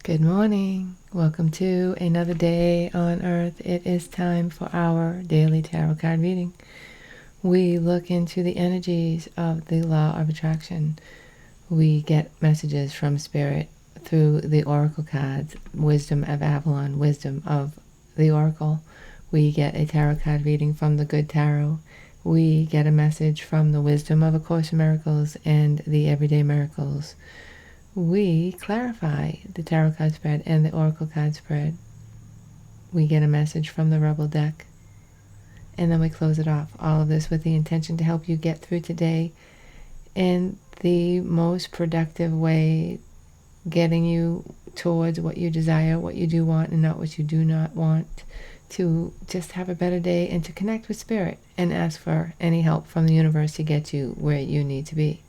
Good morning. Welcome to another day on earth. It is time for our daily tarot card reading. We look into the energies of the law of attraction. We get messages from spirit through the oracle cards, wisdom of Avalon, wisdom of the oracle. We get a tarot card reading from the good tarot. We get a message from the wisdom of A Course in Miracles and the everyday miracles. We clarify the tarot card spread and the oracle card spread. We get a message from the rebel deck, and then we close it off. All of this with the intention to help you get through today in the most productive way, getting you towards what you desire, what you do want, and not what you do not want, to just have a better day and to connect with spirit and ask for any help from the universe to get you where you need to be.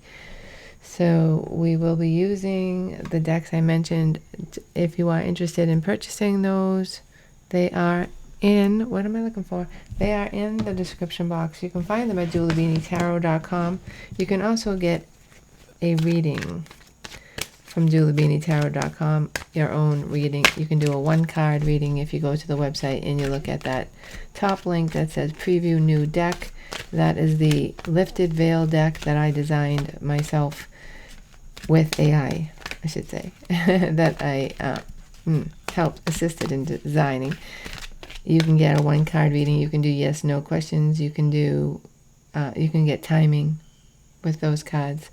So we will be using the decks I mentioned. If you are interested in purchasing those, they are in, what am I looking for? They are in the description box. You can find them at dulabeanietarot.com. You can also get a reading from dulabeanietarot.com, your own reading. You can do a one-card reading if you go to the website and you look at that top link that says Preview New Deck. That is the lifted veil deck that I designed myself with AI, I should say, that I assisted in designing. You can get a one-card reading. You can do yes, no questions. You can do, you can get timing with those cards.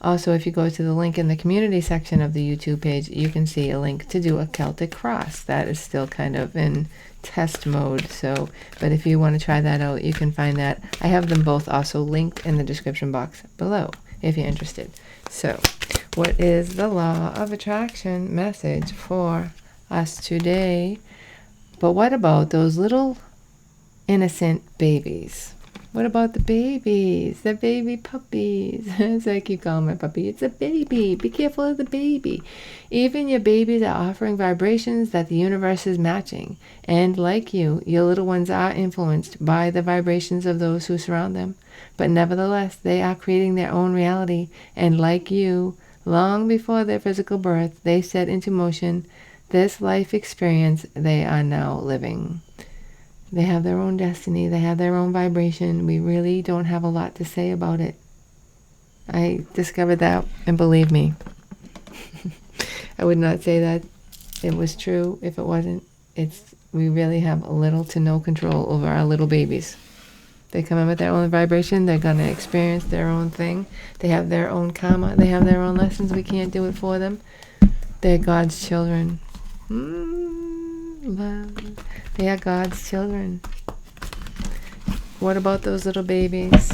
Also, if you go to the link in the community section of the YouTube page, you can see a link to do a Celtic cross. That is still kind of in test mode. So, but if you want to try that out, you can find that. I have them both also linked in the description box below if you're interested. So, what is the law of attraction message for us today? But what about those little innocent babies? What about the babies, the baby puppies? As I keep calling my puppy, it's a baby. Be careful of the baby. Even your babies are offering vibrations that the universe is matching. And like you, your little ones are influenced by the vibrations of those who surround them. But nevertheless, they are creating their own reality. And like you, long before their physical birth, they set into motion this life experience they are now living. They have their own destiny. They have their own vibration. We really don't have a lot to say about it. I discovered that, and believe me, I would not say that it was true if it wasn't. We really have little to no control over our little babies. They come in with their own vibration. They're going to experience their own thing. They have their own karma. They have their own lessons. We can't do it for them. They're God's children. Love. They are God's children. What about those little babies?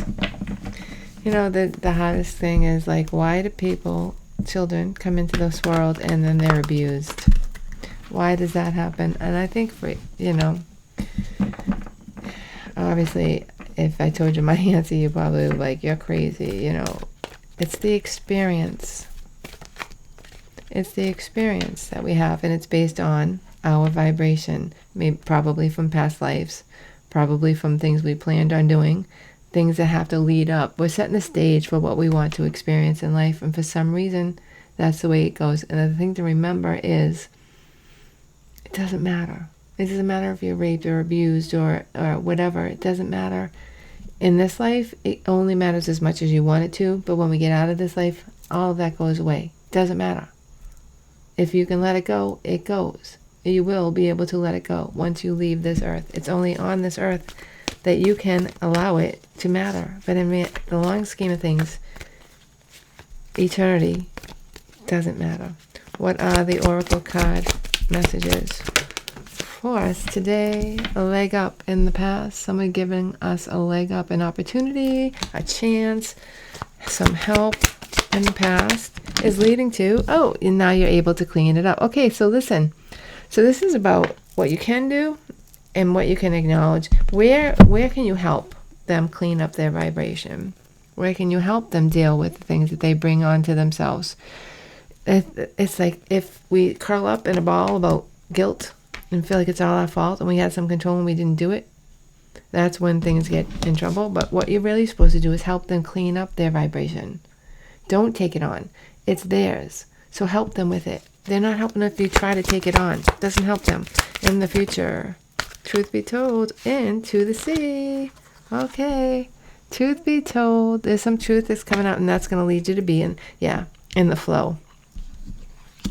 You know, the hardest thing is, like, why do children come into this world and then they're abused? Why does that happen? And I think obviously, if I told you my answer, you probably would be like, you're crazy, It's the experience. It's the experience that we have, and it's based on our vibration, maybe probably from past lives, probably from things we planned on doing, things that have to lead up. We're setting the stage for what we want to experience in life, and for some reason, that's the way it goes. And the thing to remember is, it doesn't matter. It doesn't matter if you're raped or abused or whatever. It doesn't matter. In this life, it only matters as much as you want it to, but when we get out of this life, all of that goes away. It doesn't matter. If you can let it go, it goes. You will be able to let it go once you leave this earth. It's only on this earth that you can allow it to matter. But in the long scheme of things, eternity doesn't matter. What are the oracle card messages for us today? A leg up in the past. Someone giving us a leg up, an opportunity, a chance, some help in the past is leading to, and now you're able to clean it up. Okay, so listen. So this is about what you can do and what you can acknowledge. Where can you help them clean up their vibration? Where can you help them deal with the things that they bring onto themselves? It's like if we curl up in a ball about guilt and feel like it's all our fault and we had some control and we didn't do it, that's when things get in trouble. But what you're really supposed to do is help them clean up their vibration. Don't take it on. It's theirs. So help them with it. They're not helping if you try to take it on. It doesn't help them in the future. Truth be told, into the sea. Okay. Truth be told, there's some truth that's coming out, and that's going to lead you to be in the flow.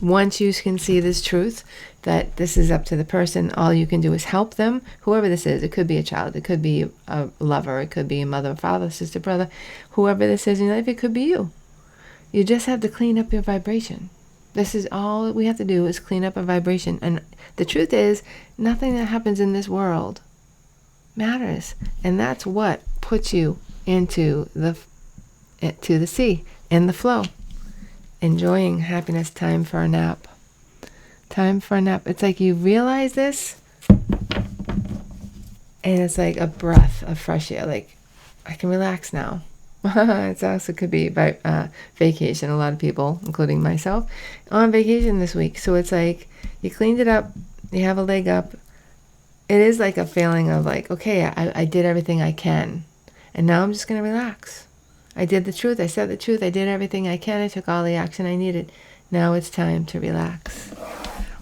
Once you can see this truth, that this is up to the person, all you can do is help them, whoever this is. It could be a child, it could be a lover, it could be a mother, father, sister, brother, whoever this is in your life, it could be you. You just have to clean up your vibration. This is all we have to do, is clean up a vibration. And the truth is, nothing that happens in this world matters. And that's what puts you into the sea, in the flow. Enjoying happiness, time for a nap. Time for a nap. It's like you realize this, and it's like a breath of fresh air. Like, I can relax now. It also could be by vacation. A lot of people, including myself, on vacation this week. So it's like you cleaned it up, you have a leg up. It is like a feeling of like, okay, I did everything I can, and now I'm just going to relax. I did the truth. I said the truth. I did everything I can. I took all the action I needed. Now it's time to relax.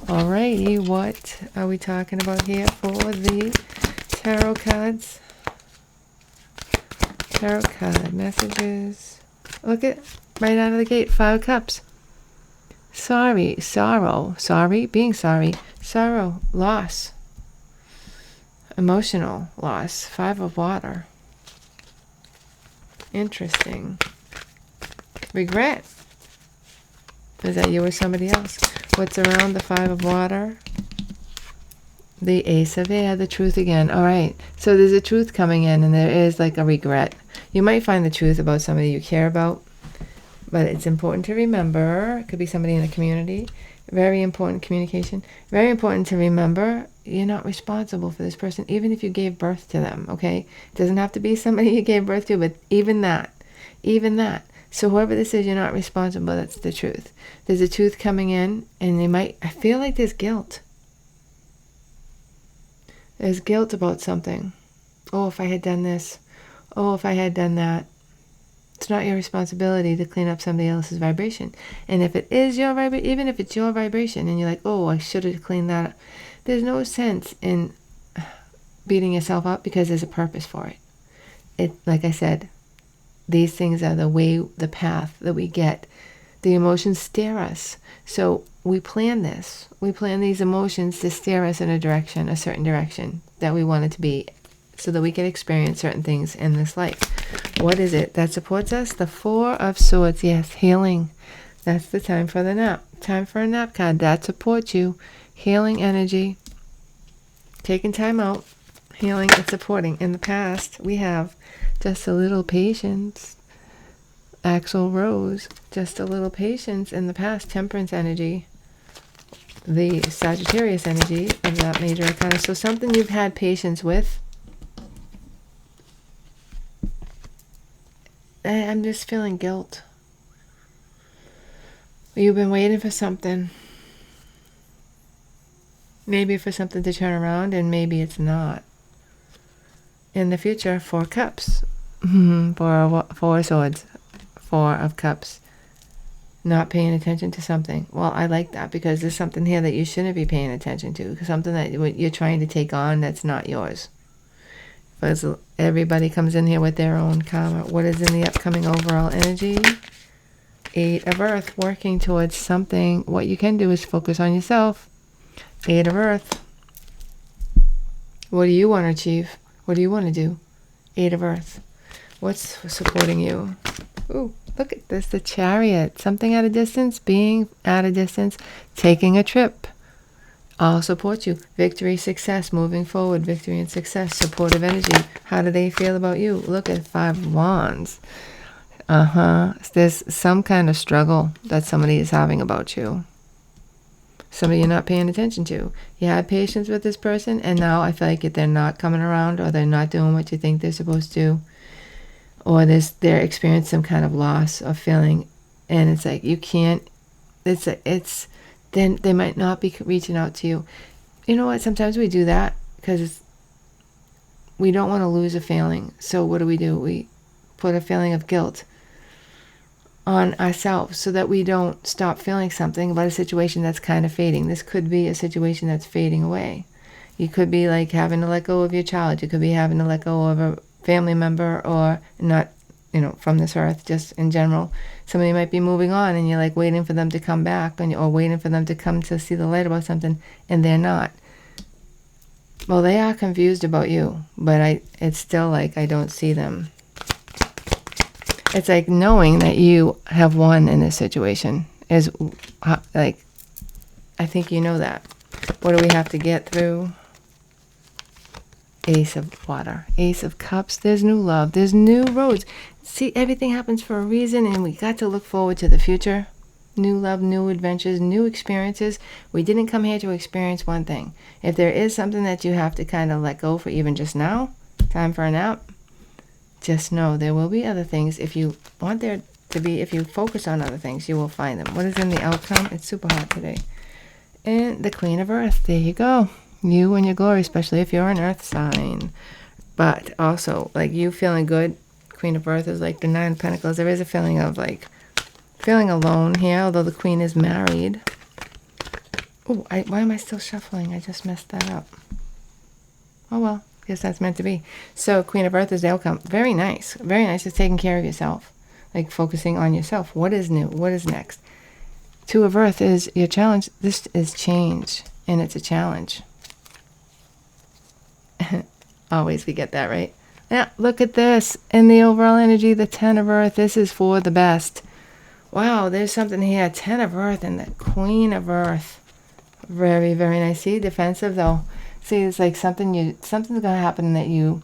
Alrighty, what are we talking about here for the tarot cards? Tarot card messages. Look at right out of the gate, 5 of Cups. Sorrow, being sorry, sorrow, loss, emotional loss, 5 of Water. Interesting. Regret. Is that you or somebody else? What's around the 5 of Water? The Ace of Air, the truth again. All right. So there's a truth coming in, and there is like a regret. You might find the truth about somebody you care about, but it's important to remember. It could be somebody in the community. Very important communication. Very important to remember you're not responsible for this person, even if you gave birth to them, okay? It doesn't have to be somebody you gave birth to, but even that. So whoever this is, you're not responsible. That's the truth. There's a truth coming in, and I feel like there's guilt. There's guilt about something. Oh, if I had done this. Oh, if I had done that. It's not your responsibility to clean up somebody else's vibration. And if it is your vibration, even if it's your vibration, and you're like, oh, I should have cleaned that up. There's no sense in beating yourself up, because there's a purpose for it. It, like I said, these things are the path that we get. The emotions steer us. So we plan this. We plan these emotions to steer us in a certain direction that we want it to be, so that we can experience certain things in this life. What is it that supports us? The 4 of Swords. Yes, healing. That's the time for the nap. Time for a nap card. That supports you. Healing energy. Taking time out. Healing and supporting. In the past, we have just a little patience. Axel Rose. Just a little patience. In the past, Temperance energy. The Sagittarius energy of that major arcana. So something you've had patience with. I'm just feeling guilt. You've been waiting for something. Maybe for something to turn around, and maybe it's not. In the future, 4 Cups. 4 Swords. 4 of Cups. Not paying attention to something. Well, I like that, because there's something here that you shouldn't be paying attention to. Something that you're trying to take on that's not yours. But everybody comes in here with their own karma. What is in the upcoming overall energy? 8 of Earth, working towards something. What you can do is focus on yourself. 8 of Earth. What do you want to achieve? What do you want to do? 8 of Earth. What's supporting you? Ooh, look at this, the Chariot. Something at a distance, being at a distance, taking a trip. All support you. Victory, success, moving forward. Victory and success, supportive energy. How do they feel about you? Look at 5 of Wands. There's some kind of struggle that somebody is having about you. Somebody you're not paying attention to. You had patience with this person, and now I feel like they're not coming around, or they're not doing what you think they're supposed to. Or they're experiencing some kind of loss or feeling, and it's like you can't. Then they might not be reaching out to you. You know what? Sometimes we do that because we don't want to lose a feeling. So what do? We put a feeling of guilt on ourselves so that we don't stop feeling something about a situation that's kind of fading. This could be a situation that's fading away. You could be like having to let go of your child. You could be having to let go of a family member, or not, from this earth, just in general. Somebody might be moving on and you're like waiting for them to come back, or waiting for them to come to see the light about something, and they're not. Well, they are confused about you, but it's still like I don't see them. It's like knowing that you have won in this situation is like, I think you know that. What do we have to get through? Ace of water, Ace of cups. There's new love. There's new roads. See, everything happens for a reason, and we got to look forward to the future. New love, new adventures, new experiences. We didn't come here to experience one thing. If there is something that you have to kind of let go for even just now, time for a nap, just know there will be other things. If you want there to be, if you focus on other things, you will find them. What is in the outcome? It's super hot today. And the Queen of Earth. There you go. You and your glory, especially if you're an earth sign. But also, like, you feeling good. Queen of Earth is like the Nine of Pentacles. There is a feeling of like feeling alone here, although the Queen is married. Oh, why am I still shuffling? I just messed that up. Oh well, guess that's meant to be. So Queen of Earth is the outcome. Very nice. Very nice. It's taking care of yourself. Like focusing on yourself. What is new? What is next? Two of Earth is your challenge. This is change, and it's a challenge. Always we get that, right? Yeah, look at this. In the overall energy, the Ten of Earth, this is for the best. Wow, there's something here. Ten of Earth and the Queen of Earth. Very, very nice. See, defensive though. See, it's like something's going to happen that you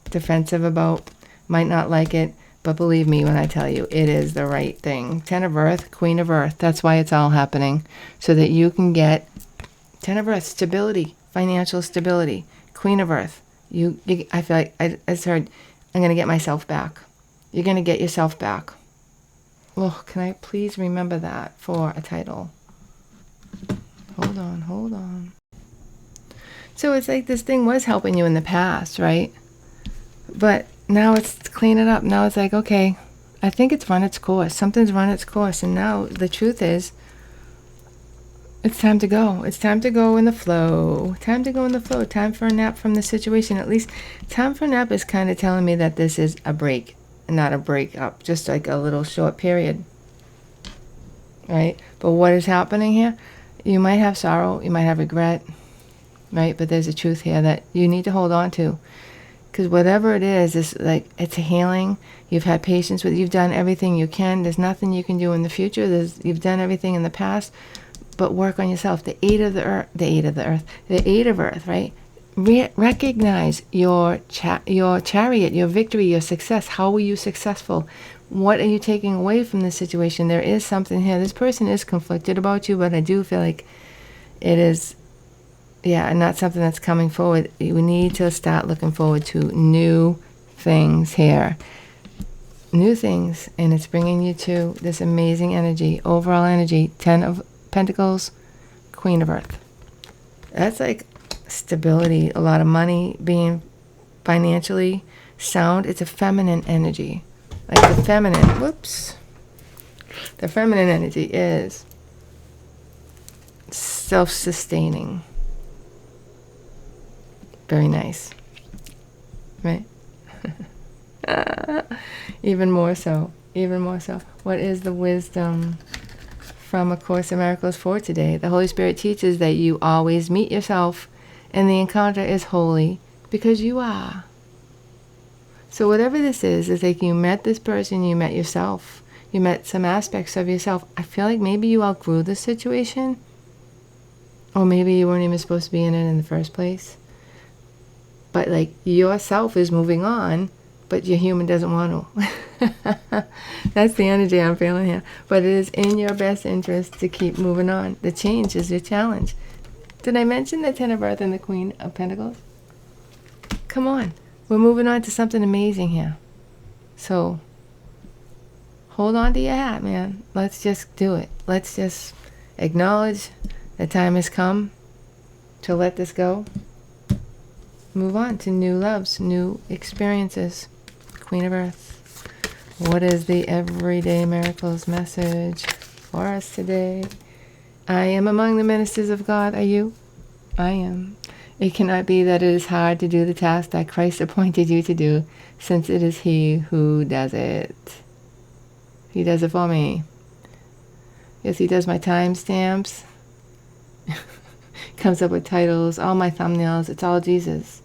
defensive about. Might not like it, but believe me when I tell you, it is the right thing. Ten of Earth, Queen of Earth. That's why it's all happening. So that you can get Ten of Earth, stability, financial stability. Queen of Earth. I feel like I just heard, I'm going to get myself back. You're going to get yourself back. Oh, can I please remember that for a title? Hold on. So it's like this thing was helping you in the past, right? But now it's cleaning up. Now it's like, okay, I think it's run its course. Something's run its course. And now the truth is, it's time to go. It's time to go in the flow. Time to go in the flow. Time for a nap from the situation. At least time for a nap is kind of telling me that this is a break, not a breakup. Just like a little short period. Right? But what is happening here? You might have sorrow. You might have regret. Right? But there's a truth here that you need to hold on to. Because whatever it is like, it's a healing. You've had patience with it. You've done everything you can. There's nothing you can do in the future. You've done everything in the past. But work on yourself. The Eight of Earth, right? Recognize your chariot, your victory, your success. How were you successful? What are you taking away from this situation? There is something here. This person is conflicted about you, but I do feel like it is, not something that's coming forward. We need to start looking forward to new things here. New things, and it's bringing you to this amazing energy, overall energy, 10 of Pentacles, Queen of Earth. That's like stability, a lot of money, being financially sound. It's a feminine energy. Like the feminine energy is self-sustaining. Very nice. Right? Even more so. What is the wisdom from A Course in Miracles for today? The Holy Spirit teaches that you always meet yourself, and the encounter is holy because you are. So whatever this is like you met this person, you met yourself, you met some aspects of yourself. I feel like maybe you outgrew the situation, or maybe you weren't even supposed to be in it in the first place. But like yourself is moving on, but your human doesn't want to. That's the energy I'm feeling here. But it is in your best interest to keep moving on. The change is your challenge. Did I mention the Ten of Earth and the Queen of Pentacles? Come on. We're moving on to something amazing here. So hold on to your hat, man. Let's just do it. Let's just acknowledge the time has come to let this go. Move on to new loves, new experiences. Queen of Earth. What is the everyday miracles message for us today? I am among the ministers of God. Are you? I am. It cannot be that it is hard to do the task that Christ appointed you to do, since it is He who does it. He does it for me. Yes, He does my timestamps. Comes up with titles, all my thumbnails. It's all Jesus.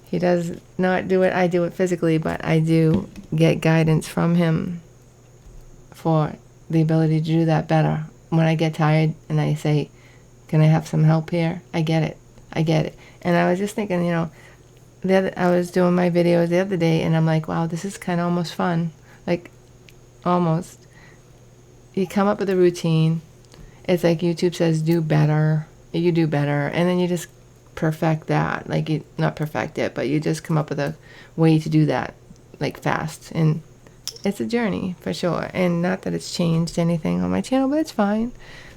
He does not do it. I do it physically, but I do get guidance from Him for the ability to do that better. When I get tired and I say, can I have some help here? I get it. I get it. And I was just thinking, I was doing my videos the other day, and I'm like, wow, this is kind of almost fun. Like, almost. You come up with a routine. It's like YouTube says, do better. You do better. And then you just perfect that. Like, you not perfect it, but you just come up with a way to do that, like, fast. And it's a journey, for sure. And not that it's changed anything on my channel, but it's fine.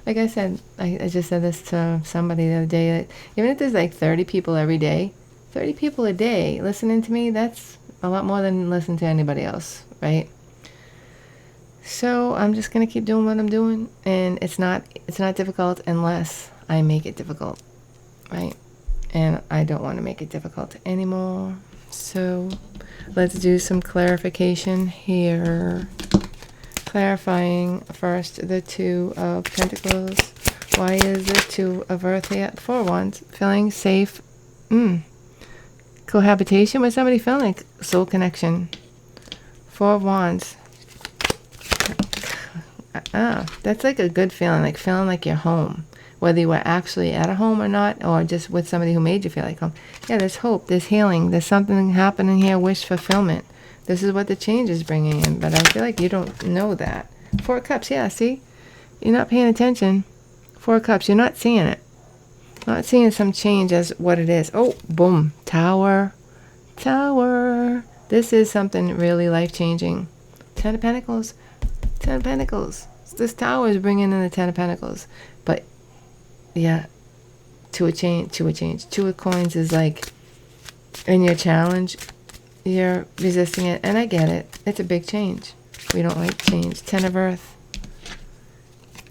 Like I said, I just said this to somebody the other day, that even if there's like 30 people every day, 30 people a day listening to me, that's a lot more than listening to anybody else, right? So I'm just going to keep doing what I'm doing, and it's not difficult unless I make it difficult, right? And I don't want to make it difficult anymore. So let's do some clarification here. Clarifying first the Two of Pentacles. Why is the Two of Earth here? Four of Wands. Feeling safe. Cohabitation with somebody. Feeling like soul connection. Four of Wands. That's like a good feeling. Like feeling like you're home. Whether you were actually at a home or not, or just with somebody who made you feel like home. Yeah, there's hope. There's healing. There's something happening here. Wish fulfillment. This is what the change is bringing in, but I feel like you don't know that. Four of Cups, yeah, see? You're not paying attention. Four of Cups, you're not seeing it. Not seeing some change as what it is. Oh, boom. Tower. Tower. This is something really life-changing. Ten of Pentacles. Ten of Pentacles. This Tower is bringing in the Ten of Pentacles. But, yeah, Two of Coins is like, in your challenge, you're resisting it, and I get it. It's a big change. We don't like change. Ten of Earth.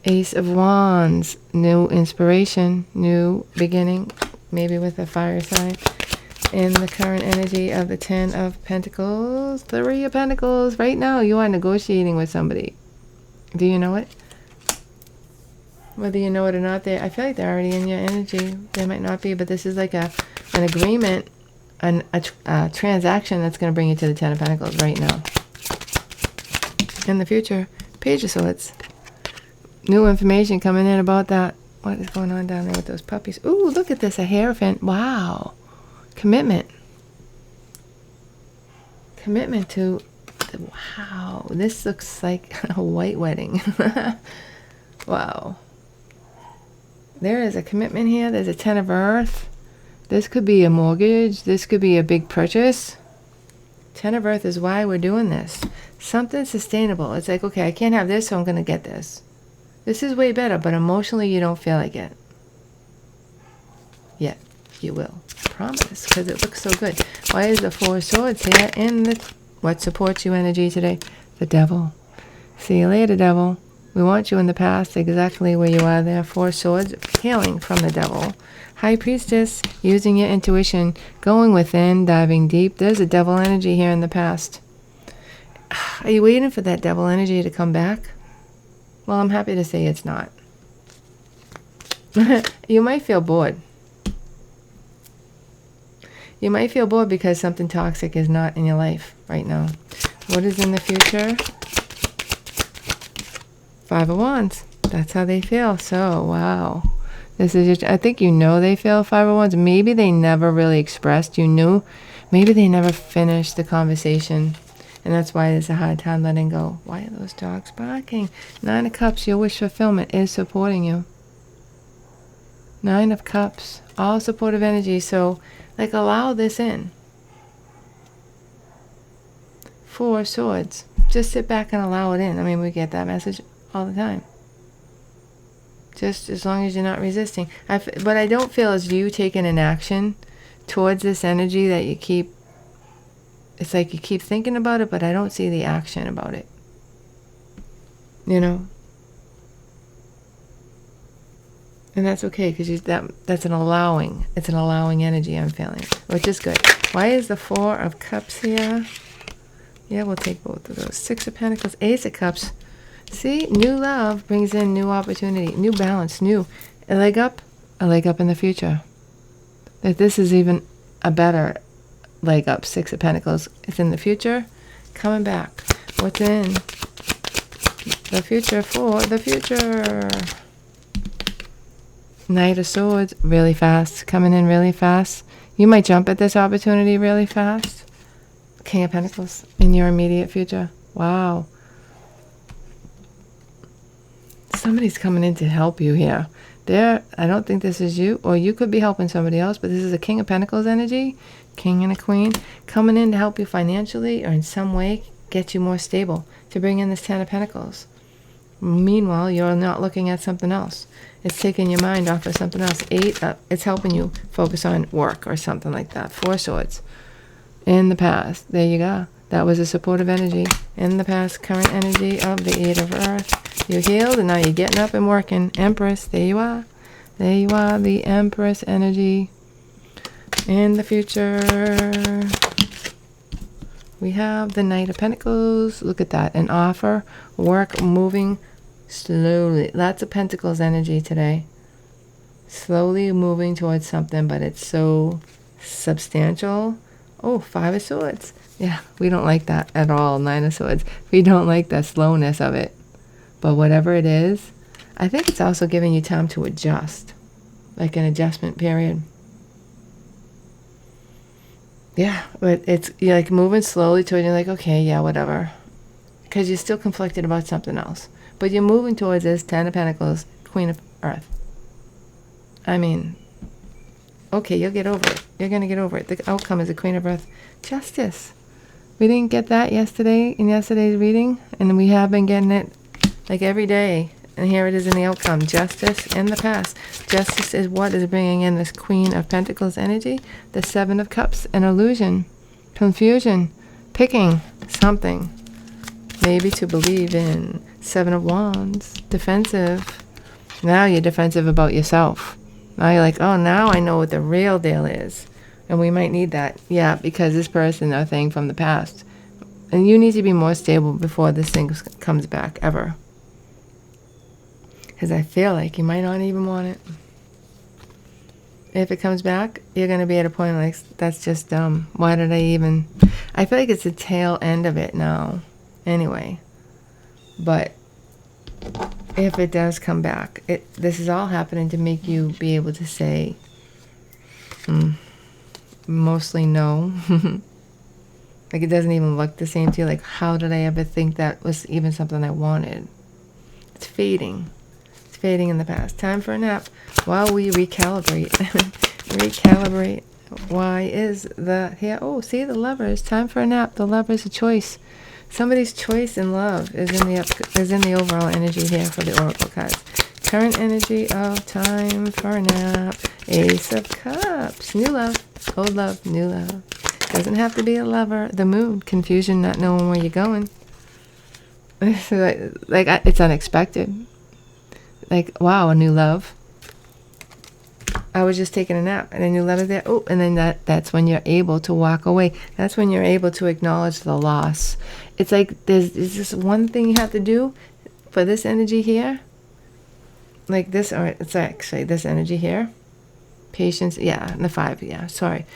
Ace of Wands. New inspiration. New beginning. Maybe with a fire sign. In the current energy of the Ten of Pentacles. Three of Pentacles. Right now, you are negotiating with somebody. Do you know it? Whether you know it or not, I feel like they're already in your energy. They might not be, but this is like an agreement. A transaction that's going to bring you to the Ten of Pentacles right now. In the future, Page of Swords. New information coming in about that. What is going on down there with those puppies? Ooh, look at this, a Hierophant. Wow. Commitment. Commitment to, wow, this looks like a white wedding. Wow. There is a commitment here. There's a Ten of Earth. This could be a mortgage. This could be a big purchase. Ten of Earth is why we're doing this. Something sustainable. It's like, okay, I can't have this, so I'm going to get this. This is way better, but emotionally you don't feel like it. Yet, you will. I promise, because it looks so good. Why is the Four of Swords here in the what supports you energy today? The Devil. See you later, Devil. We want you in the past, exactly where you are there. Four of Swords, hailing from the Devil. High Priestess, using your intuition, going within, diving deep. There's a Devil energy here in the past. Are you waiting for that Devil energy to come back? Well, I'm happy to say it's not. You might feel bored. You might feel bored because something toxic is not in your life right now. What is in the future? Five of Wands. That's how they feel. So, wow. This is I think you know they feel Five of Wands. Maybe they never really expressed. You knew. Maybe they never finished the conversation. And that's why there's a hard time letting go. Why are those dogs barking? Nine of Cups. Your wish fulfillment is supporting you. Nine of Cups. All supportive energy. So, like, allow this in. Four of Swords. Just sit back and allow it in. I mean, we get that message all the time. Just as long as you're not resisting. But I don't feel as you taking an action towards this energy that you keep It's like you keep thinking about it, but I don't see the action about it. You know? And that's okay, because that's an allowing. It's an allowing energy I'm feeling, which is good. Why is the Four of Cups here? Yeah, we'll take both of those. Six of Pentacles, Ace of Cups. See, new love brings in new opportunity, new balance, a leg up in the future. That this is even a better leg up. Six of Pentacles. It's in the future, coming back. What's in the future for the future? Knight of Swords, really fast, coming in really fast. You might jump at this opportunity really fast. King of Pentacles in your immediate future. Wow. Somebody's coming in to help you here. I don't think this is you, or you could be helping somebody else, but this is a King of Pentacles energy, King and a Queen, coming in to help you financially or in some way get you more stable, to bring in this Ten of Pentacles. Meanwhile, you're not looking at something else. It's taking your mind off of something else. It's helping you focus on work or something like that. Four Swords. In the past, there you go. That was a supportive energy. In the past, current energy of the Eight of Earth. You healed, and now you're getting up and working. Empress, there you are. There you are, the Empress energy. In the future, we have the Knight of Pentacles. Look at that. An offer, work, moving slowly. Lots of Pentacles energy today. Slowly moving towards something, but it's so substantial. Oh, Five of Swords. Yeah, we don't like that at all. Nine of Swords. We don't like the slowness of it. But whatever it is, I think it's also giving you time to adjust. Like an adjustment period. Yeah, but you're like moving slowly towards, you're like, okay, yeah, whatever. Because you're still conflicted about something else. But you're moving towards this Ten of Pentacles, Queen of Earth. I mean, okay, you'll get over it. You're going to get over it. The outcome is the Queen of Earth. Justice. We didn't get that yesterday in yesterday's reading, and we have been getting it like every day. And here it is in the outcome. Justice in the past. Justice is what is bringing in this Queen of Pentacles energy. The Seven of Cups. An illusion. Confusion. Picking something. Maybe to believe in. Seven of Wands. Defensive. Now you're defensive about yourself. Now you're like, oh, now I know what the real deal is. And we might need that. Yeah, because this person or thing from the past. And you need to be more stable before this thing comes back, ever. Because I feel like you might not even want it. If it comes back, you're going to be at a point like, that's just dumb. Why did I even... I feel like it's the tail end of it now. Anyway. But if it does come back, this is all happening to make you be able to say, mostly no. Like it doesn't even look the same to you. Like, how did I ever think that was even something I wanted? It's fading. It's fading in the past. Time for a nap while we recalibrate. Recalibrate. Why is the here? Oh, see the Lovers. Time for a nap. The Lovers, a choice. Somebody's choice in love is in the overall energy here for the Oracle cards. Current energy of time for a nap. Ace of Cups. New love. Old love. New love. Doesn't have to be a lover. The Moon. Confusion, not knowing where you're going. It's unexpected. Like, wow, a new love. I was just taking a nap and a new love is there. Oh, and then that's when you're able to walk away. That's when you're able to acknowledge the loss. It's like there's just one thing you have to do for this energy here. Like this, or it's actually this energy here. Patience, yeah, and the 5, yeah, sorry.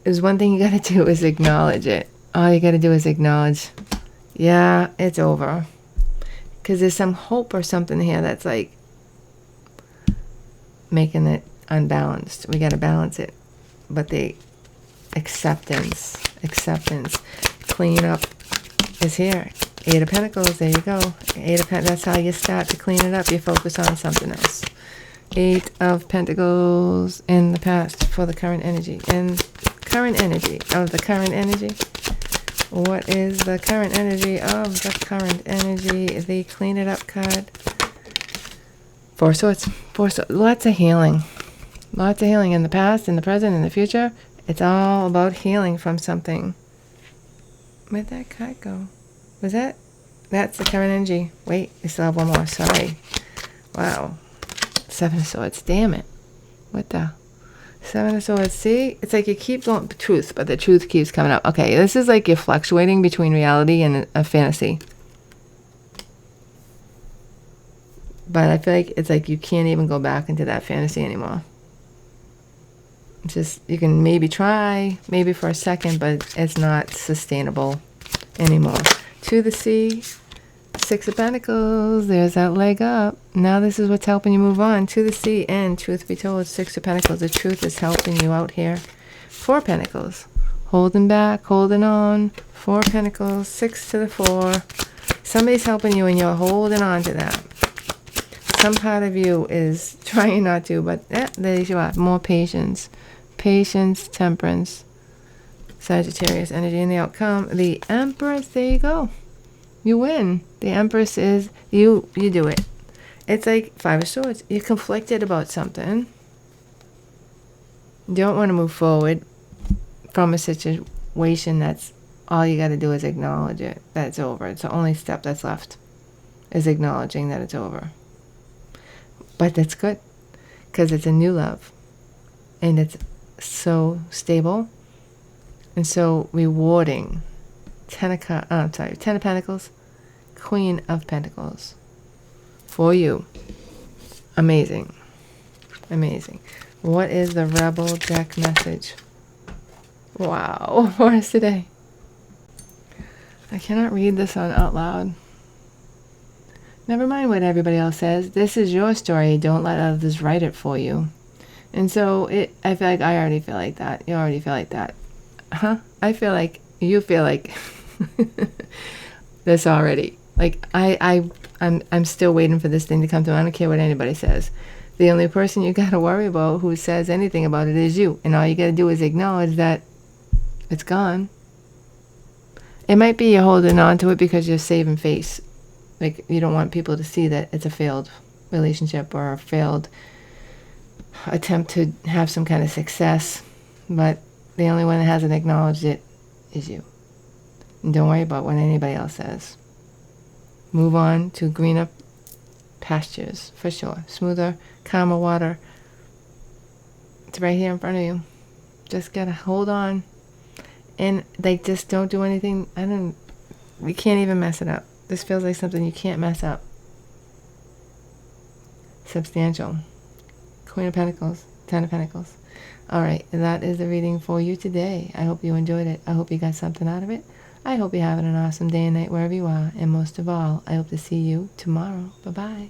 There's one thing you got to do is acknowledge it. All you got to do is acknowledge, yeah, it's over. Because there's some hope or something here that's like making it unbalanced. We got to balance it. But the acceptance, clean up is here. 8 of Pentacles, there you go. 8 of Pentacles, that's how you start to clean it up. You focus on something else. 8 of Pentacles in the past for the current energy. And current energy of the current energy. What is the current energy of the current energy? The Clean It Up card. 4 Swords. 4 Swords. Lots of healing. Lots of healing in the past, in the present, in the future. It's all about healing from something. Where'd that card go? Was that? That's the current energy. Wait, we still have one more. Sorry. Wow. Seven of Swords. Damn it. What the? Seven of Swords. See? It's like you keep going truth, but the truth keeps coming up. Okay, this is like you're fluctuating between reality and a fantasy. But I feel like it's like you can't even go back into that fantasy anymore. It's just, you can maybe try, maybe for a second, but it's not sustainable anymore. To the sea. Six of Pentacles, there's that leg up. Now this is what's helping you move on. To the sea, and truth be told, Six of Pentacles, the truth is helping you out here. Four Pentacles, holding back, holding on. Four Pentacles, six to the four. Somebody's helping you and you're holding on to that. Some part of you is trying not to, but there you are. More patience. Patience, temperance. Sagittarius energy in the outcome. The Empress, there you go. You win. The Empress is, you do it. It's like Five of Swords. You're conflicted about something. You don't want to move forward from a situation that's, all you got to do is acknowledge it, that it's over. It's the only step that's left, is acknowledging that it's over. But that's good, because it's a new love. And it's so stable and so rewarding. Ten of Pentacles, Queen of Pentacles. For you. Amazing. Amazing. What is the Rebel deck message? Wow. For us today. I cannot read this one out loud. Never mind what everybody else says. This is your story. Don't let others write it for you. And so I feel like I already feel like that. You already feel like that. Huh? I feel like you feel like this already. Like I'm still waiting for this thing to come through. I don't care what anybody says. The only person you got to worry about who says anything about it is you. And all you got to do is acknowledge that it's gone. It might be you're holding on to it because you're saving face. Like you don't want people to see that it's a failed relationship or a failed attempt to have some kind of success. But the only one that hasn't acknowledged it is you. And don't worry about what anybody else says. Move on to greener pastures, for sure. Smoother, calmer water. It's right here in front of you. Just gotta hold on. And like, just don't do anything. You can't even mess it up. This feels like something you can't mess up. Substantial. Queen of Pentacles, Ten of Pentacles. All right, that is the reading for you today. I hope you enjoyed it. I hope you got something out of it. I hope you're having an awesome day and night wherever you are. And most of all, I hope to see you tomorrow. Bye-bye.